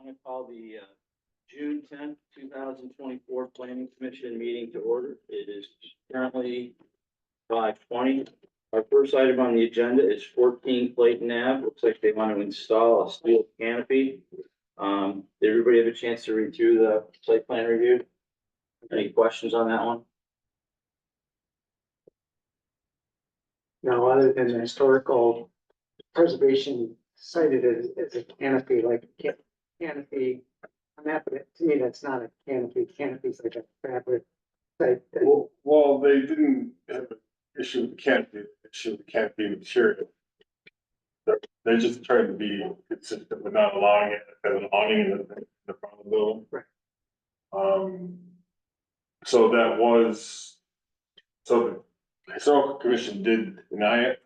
I'm gonna call the June 10th, 2024 Planning Commission meeting to order. It is currently 5:20. Our first item on the agenda is 14 Clayton Ave. Looks like they want to install a steel canopy. Did everybody have a chance to read through the site plan review? Any questions on that one? No, other than the historical preservation cited as a canopy, like canopy. On that, but to me, that's not a canopy. Canopy is like a fabric type. Well, they didn't have an issue with the canopy, issue with the canopy material. They're just trying to be consistent with not allowing it as an awning in the front of the building. Right. So that was, so the historical commission did deny it.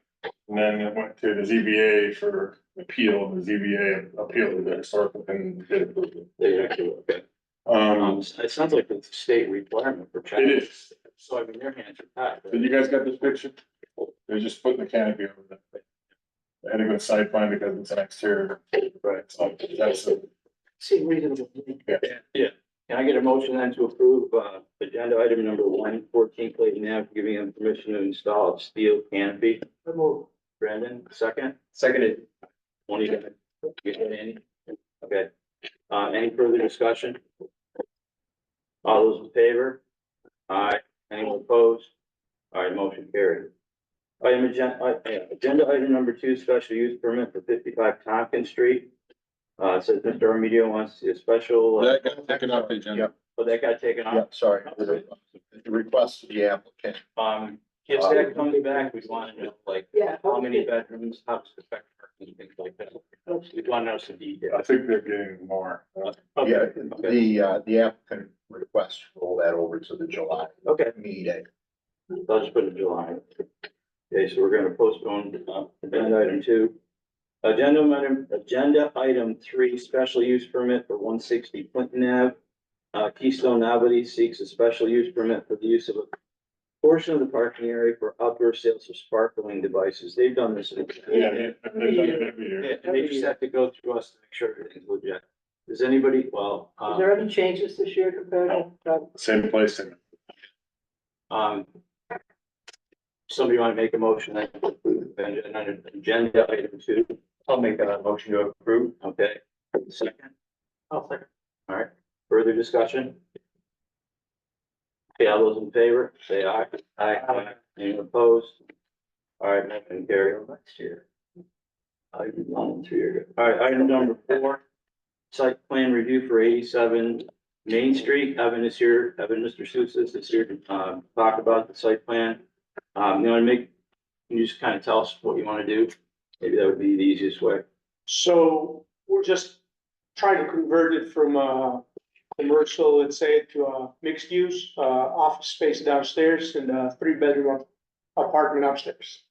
And then it went to the ZBA for appeal, the ZBA appealed the historical and did approve it. They actually, okay. It sounds like it's a state requirement for It China. is. So I mean, their hands are tied. So you guys got this picture? They're just putting the canopy over that. They had to go side plan because it's an exterior. Right. So that's it. Seem reasonable. Yeah. Can I get a motion then to approve, agenda item number 14 Clayton Ave, giving them permission to install a steel canopy? Brandon, second? Seconded. One, you got Andy? Okay. Any further discussion? All those in favor? Aye. Anyone opposed? All right, motion carried. Agenda item number 2, special use permit for 55 Tompkins Street. It says Mr. Armidio wants a special. That got taken off the agenda. But that got taken Yeah, off. sorry. The request of the applicant. If that comes back, we want to know, like, Yeah. how many bedrooms, how does it affect parking, things like that. We want to know some I details. think they're getting more. Okay, Yeah, okay, the applicant requests to roll that over to the July okay, meeting. I'll just put it in July. Okay, so we're gonna postpone, agenda item 2. Agenda item 3, special use permit for 160 Clinton Ave. Keystone Novelty seeks a special use permit for the use of a portion of the parking area for outdoor sales of sparkling devices. They've done this. Yeah, they've done it every year. Yeah, and they just have to go through us to make sure everything's legit. Does anybody, well, Is there any changes this year compared to? Same place. And somebody want to make a motion that to approve agenda item 2? I'll make a motion to approve. Okay, second. I'll second. All right, further discussion? Okay, all those in favor, say aye. Aye. Anyone opposed? All right, motion carried. Next year. Item 1 and 3 are good. All right, item number 4, site plan review for 87 Main Street. Evan is here. Evan, Mr. Sousa is here to talk about the site plan. Can you just kind of tell us what you want to do? Maybe that would be the easiest way. So we're just trying to convert it from commercial, let's say, to a mixed use, office space downstairs and a 3-bedroom apartment upstairs.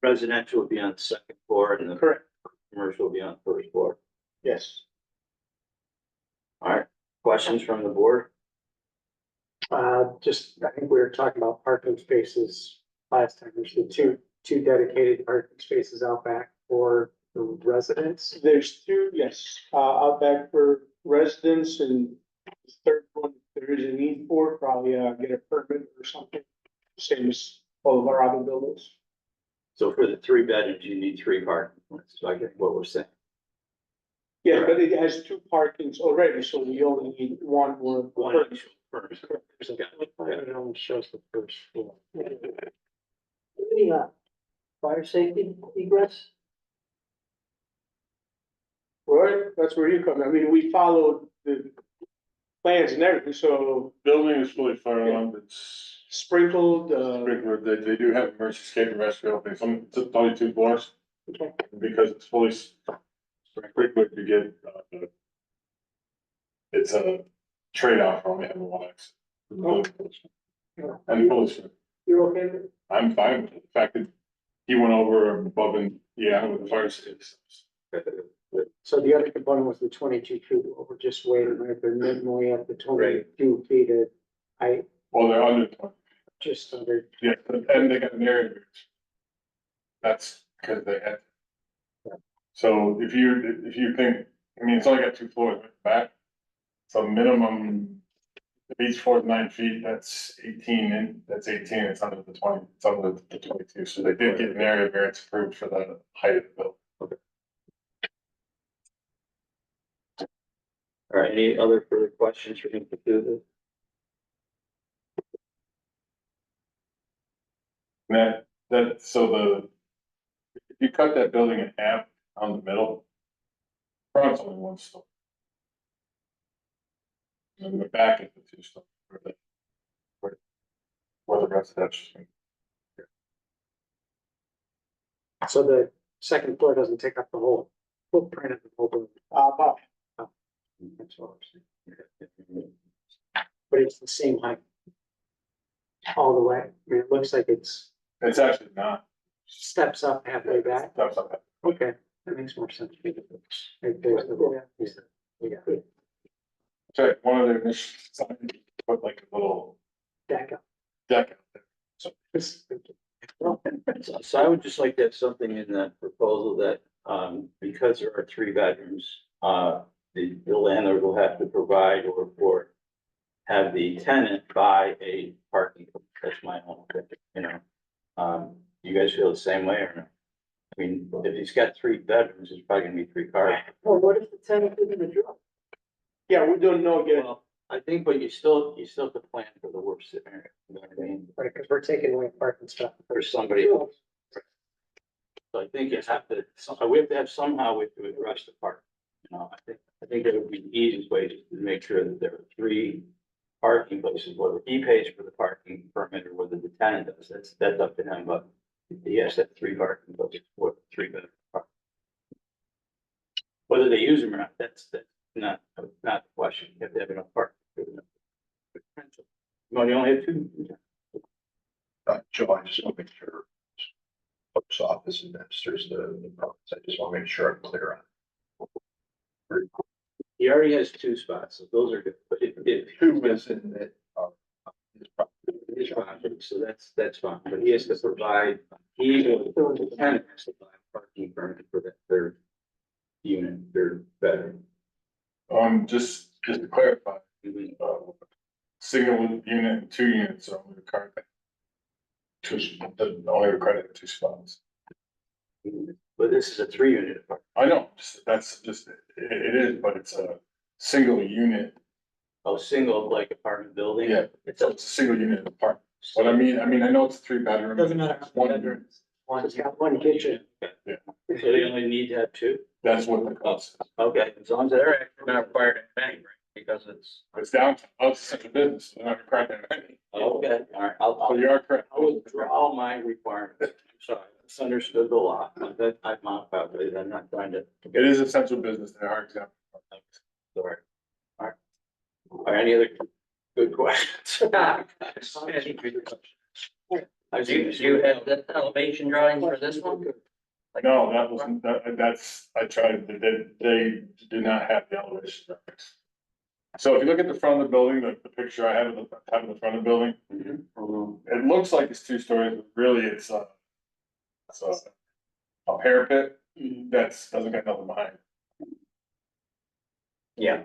Residential would be on the 2nd floor and the Correct. commercial would be on the 1st floor. Yes. All right, questions from the board? Just, I think we were talking about parking spaces last time. There's the two dedicated parking spaces out back for the residents. There's 2, yes, out back for residents, and the third one, if there is a need for, probably get a permit or something. Same as all of our other buildings. So for the 3 bedrooms, you need 3 parking points. So I get what we're saying. Yeah, but it has 2 parkings already, so we only need one more. One actual first. It only shows the first floor. Any fire safety egress? Right, that's where you come. I mean, we followed the plans and everything, so building is fully fire alarmed. It's sprinkled, sprinkler. They do have emergency escape and rescue openings. It's only 2 floors. Okay. Because it's fully sprinkled, you get, it's a trade-off from having one exit. And fully, You're okay with it? I'm fine with it. The fact that he went over above and, with the fire safety. So the other component was the 22 feet, what we're just waiting, right? They're minimally at the 22 feet at height, Well, they're under 20. just under. Yeah, and they got an area. That's because they had. So if you think, I mean, it's only got 2 floors back. So minimum, if each floor is 9 feet, that's 18, and that's 18, it's under the 20, it's under the 22, so they did get an area variance approved for the height of the building. All right, any other further questions for him to do this? So if you cut that building in half on the middle, front's only 1 story. And the back is the 2 story. Where the residential. So the second floor doesn't take up the whole footprint of the whole building. But That's what I'm saying. But it's the same height. All the way. I mean, it looks like it's It's actually not. steps up halfway back. That's okay. Okay, that makes more sense. Right there's the- Yeah, So one of their initial designs, put like a little back up. deck out there. So I would just like to have something in that proposal that, because there are 3 bedrooms, the landlord will have to provide or have the tenant buy a parking. That's my own opinion, you know. You guys feel the same way or no? I mean, if he's got 3 bedrooms, there's probably gonna be 3 cars. Well, what if the tenant isn't a drop? yeah, we don't know yet. Well, I think, but you still have to plan for the worst scenario, you know what I mean? Right, because we're taking away parking stuff. For somebody else. So I think you have to, we have to have somehow we have to address the park. You know, I think that would be the easiest way to make sure that there are 3 parking places, whether he pays for the parking permit or whether the tenant does, that's up to him, but he has to have 3 parking places for 3 bedroom park. Whether they use them or not, that's not the question. You have to have enough parking. No, you only have 2. Joe, I just want to make sure. Post office administers the permits. I just want to make sure I'm clear on. He already has 2 spots, so those are good, but if 2 is in it. His property. his property, so that's fine, but he has to provide, the tenant has to buy a parking permit for that 3rd unit, 3rd bedroom. Just to clarify, single unit and 2 units are only required. Only required 2 spots. But this is a 3 unit apartment. I know, that's just, it is, but it's a single unit. Oh, single like apartment building? Yeah, it's a single unit apartment. But I mean, I know it's a 3 bedroom. Doesn't matter how many bedrooms. It's got 1 kitchen. So they only need to have 2? That's what the cost is. Okay, as long as they're actually not required to have any, right? Because It's downtown, it's such a business, they're not required to have any. okay, all right, So you are correct. I'll withdraw all my requirements. Sorry, I misunderstood the law. I'm not probably, I'm not trying to. It is essential business, they are exempt. Sorry. All right. All right, any other good questions? Do you have the elevation drawings for this one? Like- No, that wasn't, that's, I tried, they do not have the elevation. drawings. So if you look at the front of the building, the picture I have of the front of the building, it looks like it's 2 stories, but really it's a parapet doesn't got nothing behind. Yeah.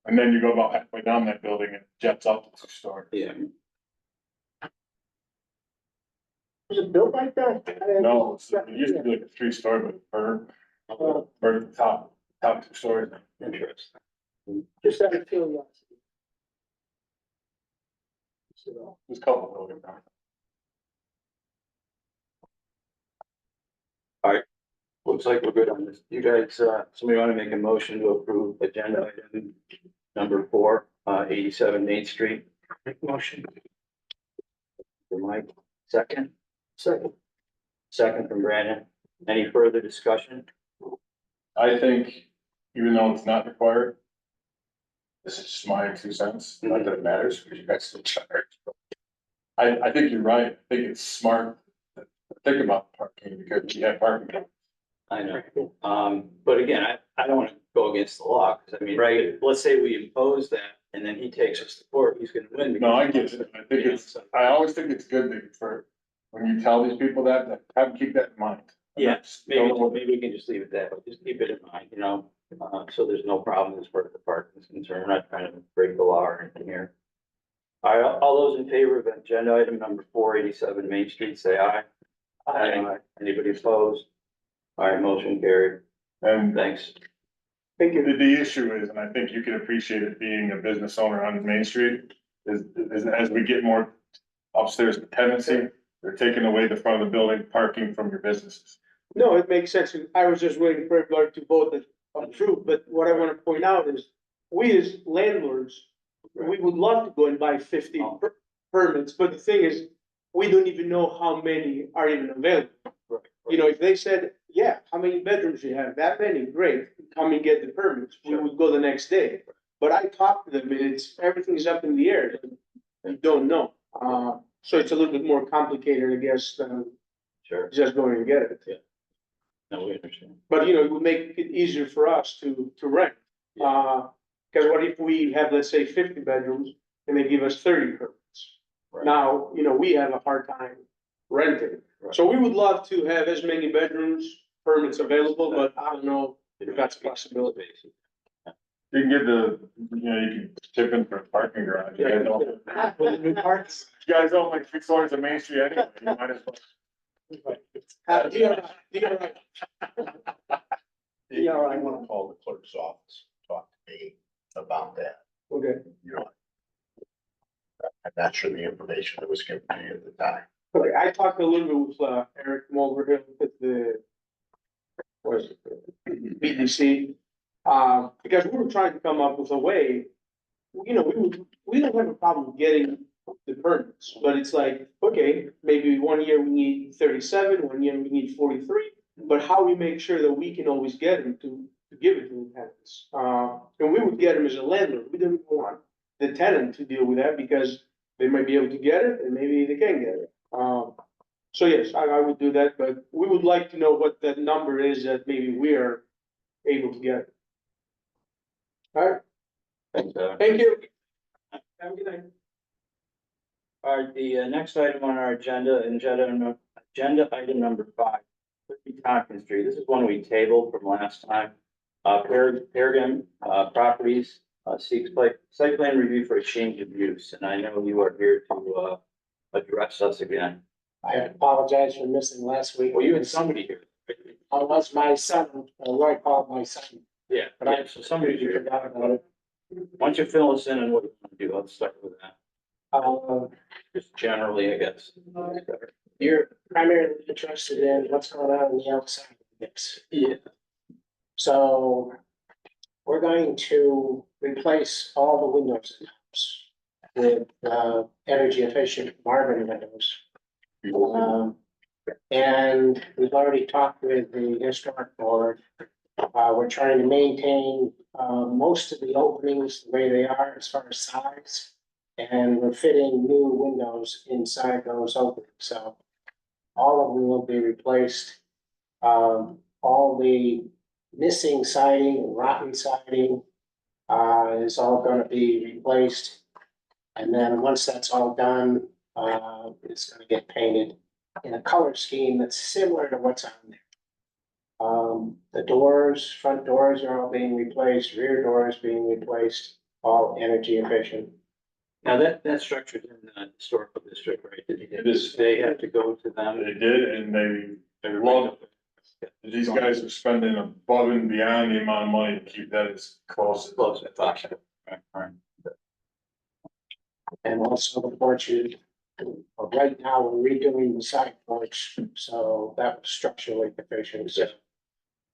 And then you go about halfway down that building and it jets up to 2 stories. Yeah. Was it built like that? No, it used to be like a 3-story, but bird at the top 2 stories. Interesting. Just out of curiosity. There's a couple buildings now. Looks like we're good on this. You guys, somebody want to make a motion to approve agenda item number 4, 87 Main Street? Make motion. For Mike, second? Second. Second from Brandon. Any further discussion? I think, even though it's not required, this is just my 2 cents, not that it matters, because you guys still charge. I think you're right, I think it's smart to think about parking, because you have parking. I know. But again, I don't want to go against the law, because I mean, Right. let's say we impose that and then he takes us to court, he's gonna win. No, I get it, I think it's, I always think it's good that for, when you tell these people that have them keep that in mind. Yes, maybe we can just leave it that, but just keep it in mind, so there's no problem as far as the parking is concerned. We're not trying to break the law or anything here. All right, all those in favor of agenda item number 487 Main Street, say aye. Aye. Anybody opposed? All right, motion carried. And Thanks. Thank you. the issue is, and I think you can appreciate it being a business owner on Main Street, is as we get more upstairs tenancy, they're taking away the front of the building, parking from your businesses. No, it makes sense. I was just waiting for everybody to vote that approve, but what I wanna point out is, we as landlords, we would love to go and buy 50 permits, but the thing is, we don't even know how many are even available. If they said, yeah, how many bedrooms you have, that many, great, come and get the permits, we would go the next day. But I talked to them and everything's up in the air, you don't know. So it's a little bit more complicated, I guess, than Sure. just going and get it. No, we understand. But, it would make it easier for us to rent. Cause what if we have, let's say, 50 bedrooms and they give us 30 permits? Right. Now, we have a hard time renting. Right. So we would love to have as many bedrooms, permits available, but I don't know if that's a possibility. You can get you can chip in for a parking garage. You guys don't like 6 floors of Main Street anyway, you might as well. I wanna call the clerk's office, talk to me about that, Okay, I'm not sure the information that was given to you at the time. okay, I talked a little bit with, Eric Mulverhill at the, BDC. Because we were trying to come up with a way, we don't have a problem getting the permits, but it's like, okay, maybe 1 year we need 37, 1 year we need 43. But how we make sure that we can always get them to give it to the tenants. And we would get them as a landlord, we didn't want the tenant to deal with that because they might be able to get it and maybe they can't get it. So yes, I would do that, but we would like to know what that number is that maybe we are able to get. All right, Thanks, thank you. Have a good night. All right, the next item on our agenda item number 5, 50 Tompkins Street. This is one we tabled from last time. Paragon Properties seeks site plan review for a change of use, and I know you are here to address us again. I apologize for missing last week. Well, you had somebody here. It was my son, Roy called my son. Yeah, But I- yeah, so somebody's here. Forgot about it. Why don't you fill us in on what you want to do? Let's start with that. Just generally, I guess. You're primarily interested in what's going on the outside of this. Yeah. So we're going to replace all the windows in the house with energy efficient Marvin windows. And we've already talked with the historic board. We're trying to maintain most of the openings the way they are as far as size. And we're fitting new windows inside those openings, so all of them will be replaced. All the missing siding, rotten siding, is all gonna be replaced. And then once that's all done, it's gonna get painted in a color scheme that's similar to what's on there. The doors, front doors are all being replaced, rear doors being replaced, all energy efficient. Now, that structure's in the historical district, right? It is. They have to go to them. They did, and they love, these guys are spending above and beyond the amount of money to keep that as close. Close as possible. Right. And also the porches, right now, we're redoing the side porch, so that was structurally deficient, so.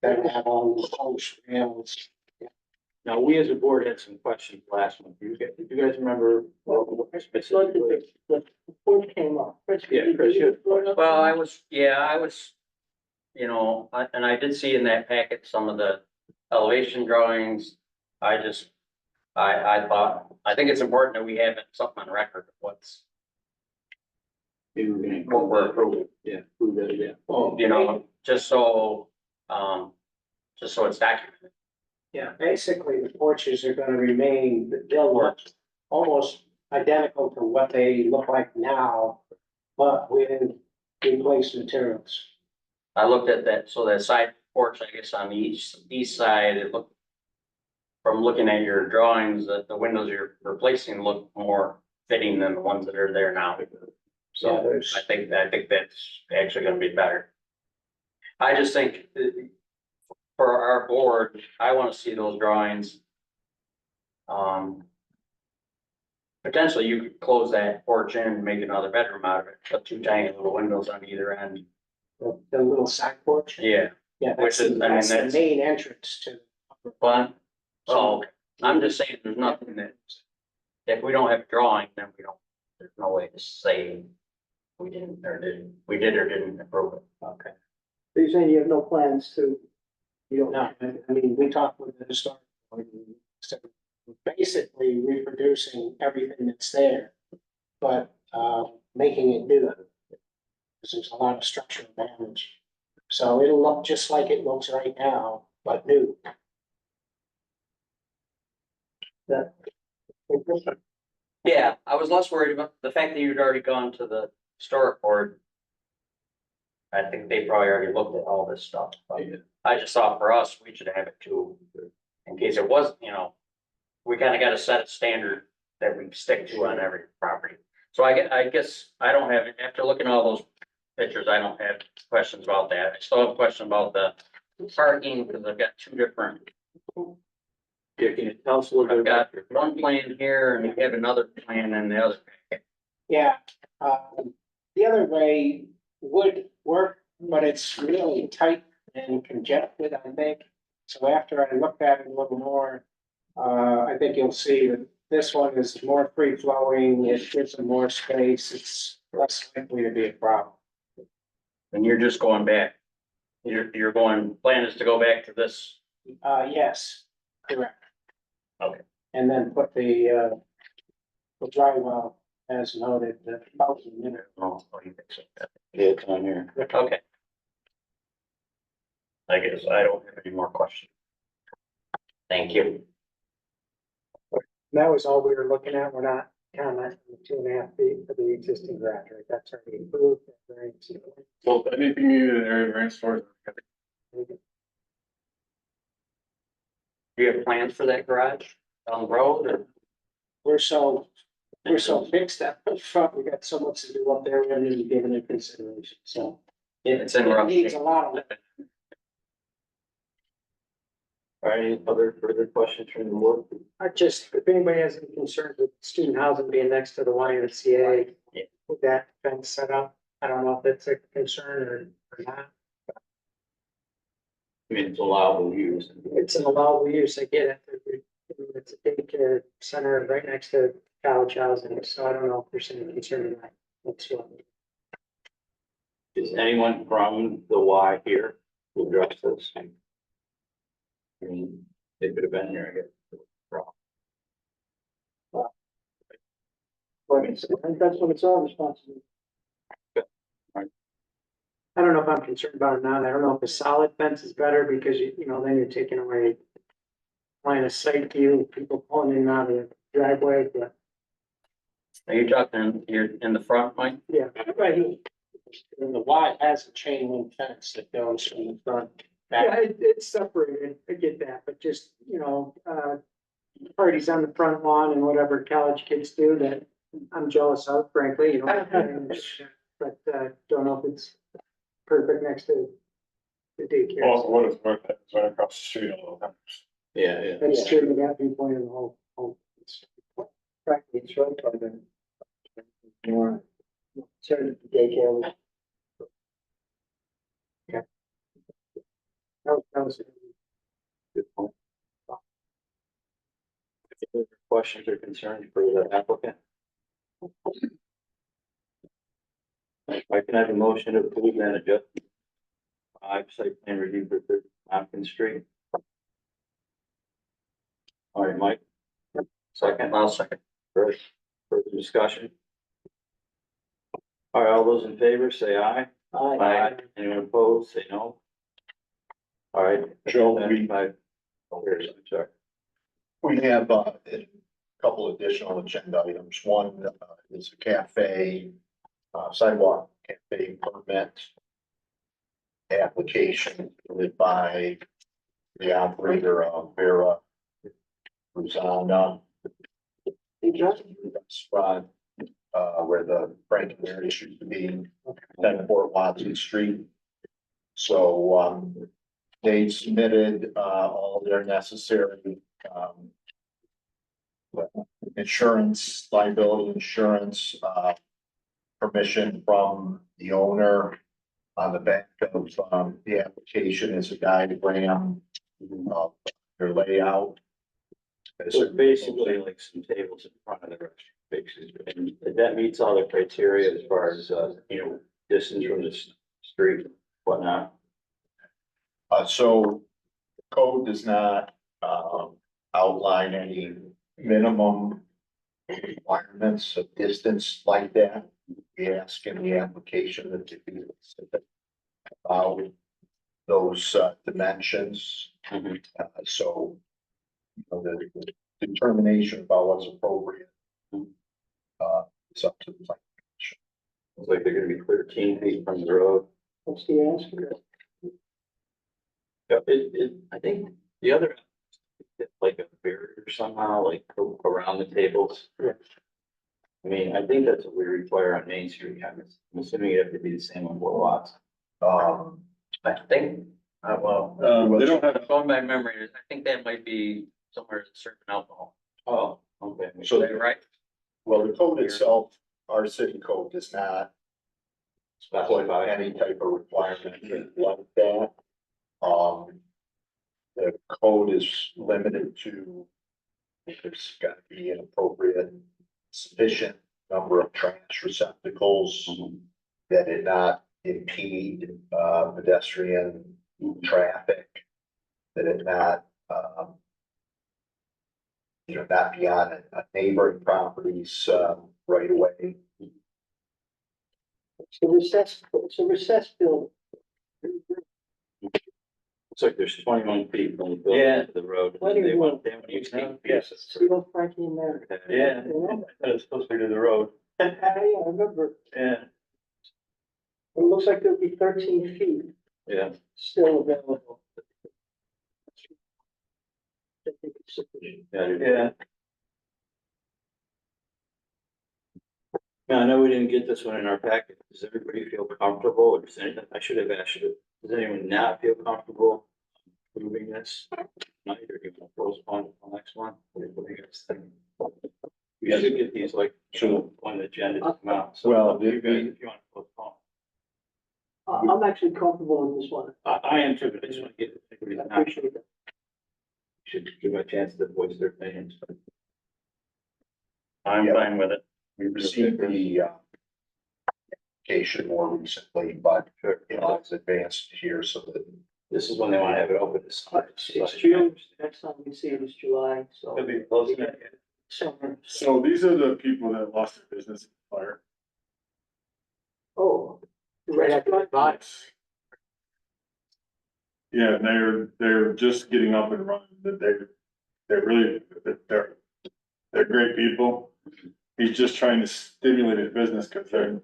That have all the post rails. Now, we as a board had some questions last month. Do you guys remember? what specifically? The porch came up. Yeah, Chris, you- Well, I was, and I did see in that packet some of the elevation drawings. I thought, I think it's important that we have something on record of what's, Maybe we're gonna go for approval. Yeah, prove that, yeah. just so it's documented. Yeah, basically, the porches are gonna remain, they'll look almost identical to what they look like now, but with replaced materials. I looked at that, so that side porch, I guess on the east side, it looked. From looking at your drawings, that the windows you're replacing look more fitting than the ones that are there now. Yeah, So there's- I think that's actually gonna be better. I just think for our board, I wanna see those drawings. Potentially you could close that porch in and make another bedroom out of it, put two tiny little windows on either end. the little side porch. Yeah, Yeah, Which that's, is- I mean, that's the that's- main entrance to. but, oh, I'm just saying, there's nothing that, if we don't have a drawing, then we don't, there's no way to say we didn't, we did or didn't approve it. Okay. You're saying you have no plans to, you don't? No, I mean, we talked with the historic, board, and so basically reproducing everything that's there, but, making it new. Because there's a lot of structural damage. So it'll look just like it looks right now, but new. Yeah, I was less worried about the fact that you'd already gone to the historic board. I think they probably already looked at all this stuff, but I just thought for us, we should have it too. In case it was, we kinda gotta set a standard that we stick to on every property. So I guess I don't have, after looking at all those pictures, I don't have questions about that. I still have a question about the parking, because I've got two different. Yeah, can you tell us a little bit I've got about your one plan here and you have another plan in the other. Yeah, the other way would work, but it's really tight and congested, I think. So after I looked at it a little more, I think you'll see that this one is more free flowing, it gives them more space, it's less likely to be a problem. And you're just going back. You're going, plan is to go back to this. Yes, correct. Okay. And then put the dry well as noted, the thousand minute. Oh, what do you think? So? Yeah, it's on here. Okay. I guess I don't have any more questions. Thank you. That was all we were looking at. We're not commenting on the 2.5 feet for the existing garage, right? That's already approved. That's already- So anything needed in area variance for? Do you have plans for that garage down the road or? We're so fixed up front, we got so much to do up there, we haven't even given it consideration, so. It's in It rough needs a shape. lot of, All right, any other further questions from the board? I just, if anybody has any concerns with student housing being next to the YMCA, Yeah. with that fence set up, I don't know if that's a concern or not. I mean, it's allowable use. It's an allowable use, I get it. It's a daycare center right next to college housing, so I don't know if there's any concern in that. That's what. Is anyone from the Y here to address this? I mean, they could have been here, I guess. That's what it's all responsible. I don't know if I'm concerned about it or not. I don't know if a solid fence is better because then you're taking away line of sight view, people pulling in and out of the driveway, but Are you talking, you're in the front, Mike? yeah, right. and the Y has a chain link fence that goes from the front Yeah, back. it's separated, I get that, but just, parties on the front lawn and whatever college kids do that I'm jealous of, frankly, but, don't know if it's perfect next to the daycare. Also, what is worth it, it's right across the street all the time. Yeah, yeah. That's true, that viewpoint of the whole. Right, it's right by the. More. Certain daycare. Yeah. That was. Good point. Any other questions or concerns for the applicant? I can have a motion to approve and adjust. Site plan review for 30 Hopkins Street. All right, Mike. Second, I'll second. further discussion. All right, all those in favor, say aye. Aye. Anyone opposed, say no. All right. Joe, Here's, I'm sorry. We have a couple additional agenda items. One is a cafe, sidewalk cafe permit. application by the operator of Vera Rosana. Spot, where the Franklin area used to be, 10-4 Watson Street. So, they submitted, all their necessary, insurance, liability insurance, permission from the owner. On the back of, the application is a diagram of their layout. So basically like some tables in front of the restaurant, basically, and that meets all the criteria as far as, distance from the street, whatnot. So code does not, outline any minimum requirements of distance like that. We ask in the application that it be specific about those, dimensions. So, the determination about what's appropriate, is up to the plan. It's like they're gonna be 13 feet from the road. What's the answer? Yeah, I think the other, like a barrier somehow, like around the tables. Yeah. I mean, I think that's what we require on Main Street. I'm assuming it have to be the same on both lots. I think, Well, They don't have, going by memory, I think that might be somewhere serving alcohol. oh, okay. So Is that right? Well, the code itself, our city code does not put Specify. any type of requirement like that. The code is limited to, there's got to be an appropriate, sufficient number of trash receptacles that it not impede, pedestrian traffic, that it not, not be on a neighboring properties, right away. It's a recessed building. Looks like there's 21 feet from the building Yeah. to the road. Plenty They of want 18 feet. See what Frankie in there? Yeah, Yeah, it's supposed to be to the road. I remember. Yeah. It looks like there'll be 13 feet Yeah. still available. I think it's sufficient. Yeah. Now, I know we didn't get this one in our packet. Does everybody feel comfortable? Or does anything, I should have asked you, does anyone not feel comfortable moving this? Night, or do you want to postpone it till next one? What do you guys think? We should get these like, on the agenda to come out. So Well, up to you guys if you want to postpone. I'm actually comfortable in this one. I am too, but I just want to get, I everybody's not, appreciate it. should give them a chance to voice their opinions. I'm Yeah. fine with it. We received the, application more recently, but, it's advanced here so that This is when they want to have it open. This It's June, next time we see it is July, so. It'll be close enough. Summer. so these are the people that lost their business in the fire. Oh. Right after I bought it. Yeah, they're just getting up and running, that they're really, they're great people. He's just trying to stimulate his business because a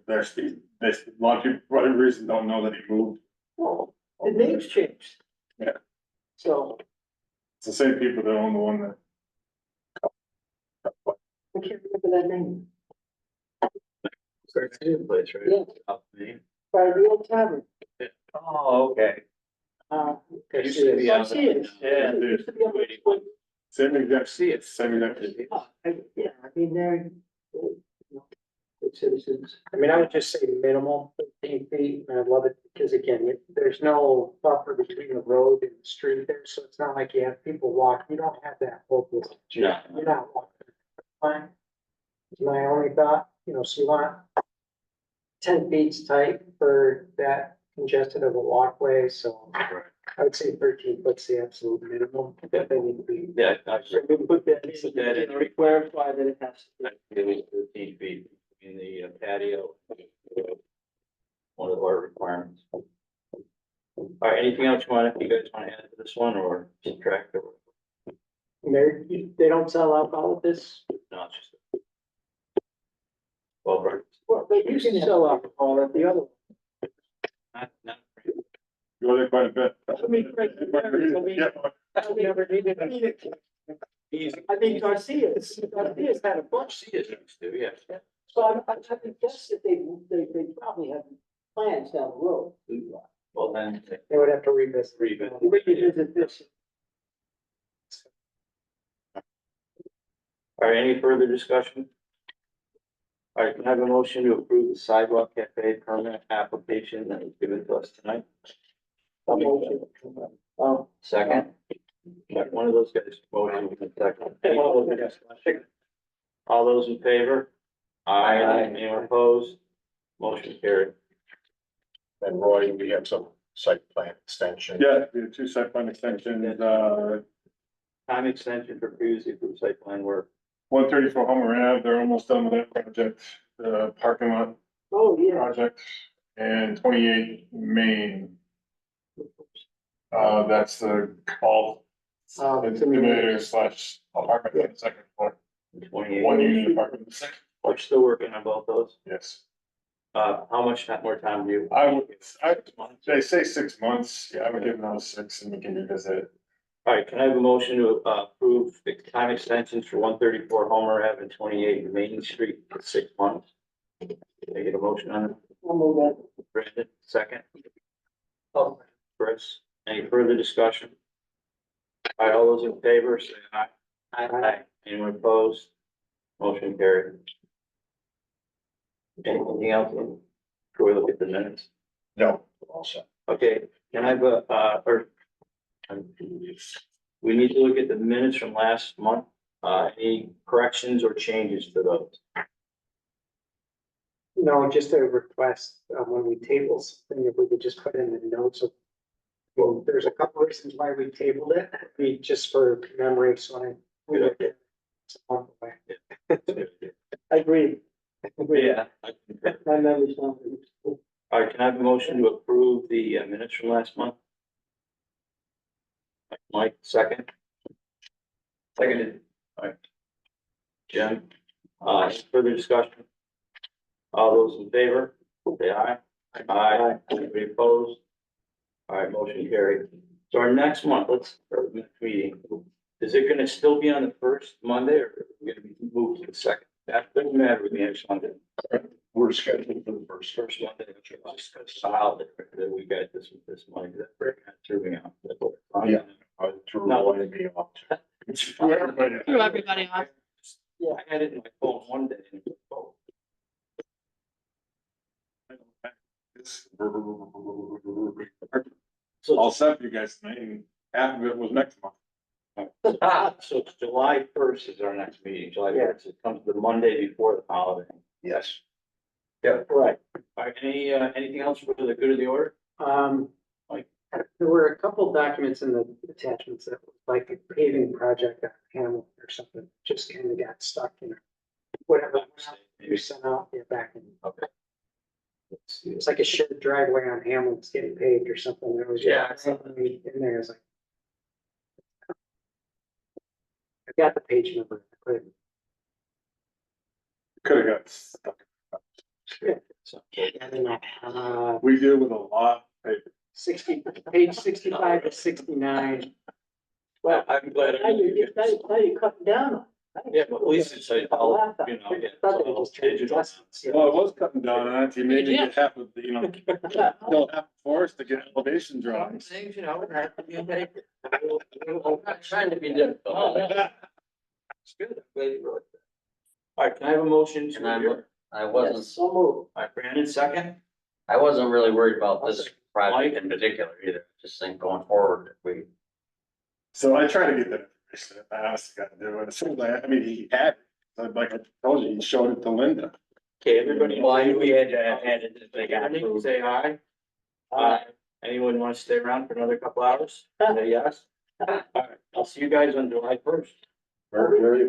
lot of people, for whatever reason, don't know that he moved. Oh, the name's changed. Yeah. So, It's the same people that own the one that, I can't remember that name. Place, right? Yeah. Up me. By the old tavern. Oh, okay. Okay, Used to be I on see it. Yeah. It used to be on the- same exact, same exact. Yeah, I mean, they're, good citizens. I mean, I would just say minimum 15 feet, and I'd love it, because again, there's no buffer between the road and the street there, so it's not like you have people walk, you don't have that whole. No. You're not walking. Fine. It's my only thought, so you want 10 feet's tight for that congested of a walkway, so I would say 13 foot's the absolute minimum. That they need to be. Yeah, I So we put that Put that in. in, we clarify that it has to be. It was 13 feet in the patio. One of our requirements. All right, anything else you guys want to add to this one or subtract or? They don't sell alcohol at this? No, it's just. Well, right. Well, they usually sell alcohol at the other one. Not. You Go there quite a bit. Easy. I think Garcia's had a bunch. Garcia's used to, yeah. So I would guess that they probably have plans down the road. Well, then, They would have to revisit. revisit. this. All right, any further discussion? All right, can I have a motion to approve the sidewalk cafe permit application that was given to us tonight? Oh, second. Got one of those guys, motion with a second. All those in favor? Aye. Anyone opposed? Motion carried. And Roy, we have some site plan extension. Yeah, we have 2 site plan extensions, Time extension for previously approved site plan work. 134 Homer Ave, they're almost done with that project, the parking lot Oh, yeah. project, and 28 Main. That's the all simulator slash apartment on the second floor, 28. 1 unit apartment on the second, We're still working on both those. yes. How much more time do you? They say 6 months, yeah, I would give them those 6 and we can revisit it. All right, can I have a motion to approve the time extensions for 134 Homer Ave and 28 Main Street for 6 months? Can I get a motion on it? I'll move that. Brandon, second. Oh, Chris, any further discussion? All right, all those in favor, say aye. Aye. Anyone opposed? Motion carried. Anything else? Can we look at the minutes? No, also. Okay, can I have we need to look at the minutes from last month. Any corrections or changes to those? No, just a request, when we table something, if we could just put in the notes of. Well, there's a couple reasons why we tabled it, just for memory, so we look at. I agree. Yeah. My memory's not. All right, can I have a motion to approve the minutes from last month? Mike, second. Seconded. All right. Jim, further discussion? All those in favor, say aye. Aye. Anybody opposed? All right, motion carried. So our next month, our next meeting, is it gonna still be on the first Monday or are we gonna be moved to the second? That doesn't matter with the next Monday. We're scheduled for the first. First Monday, which is just a solid that we got this money that threw me out. Yeah. Through No. one of me off. Through everybody. Threw everybody off. Yeah, I had it in my phone one day. And it was, oh, All set for you guys tonight, and half of it was next month. So it's July 1st is our next meeting, July 1st. It comes the Monday before the holiday. Yes. Yeah, right. All right, anything else for the good of the order? Mike? There were a couple documents in the attachments that was like a paving project on Hamilton or something, just kind of got stuck in whatever you sent out, back in. Okay. It's like a shared driveway on Hamlin's getting paved or something. There was. Yeah. Something in there, it's like. I got the page number. Could have got stuck. So, We deal with a lot. 60, page 65 to 69. Well, I'm glad. Now you're cutting down on. Yeah, but at least it's all, you know, yeah, it's all digital. Well, it was cutting down on it, you made me get half of, the, kill half the forest to get elevation drawings. Things, you know, have to be made. I'm not trying to be difficult. It's good. I'm glad you wrote that. All right, can I have a motion to And I'm- adjourn? I wasn't, So moved. All right, Brandon, second. I wasn't really worried about this project in particular either, just think going forward, if we. So I try to get that information, I honestly got to do it, as soon as he had, it, like I told you, he showed it to Linda. Okay, everybody. Well, I knew we had to add it, they got Brandon, approved. say aye. Anyone want to stay around for another couple hours? Say yes. All right, I'll see you guys on July 1st. Very, very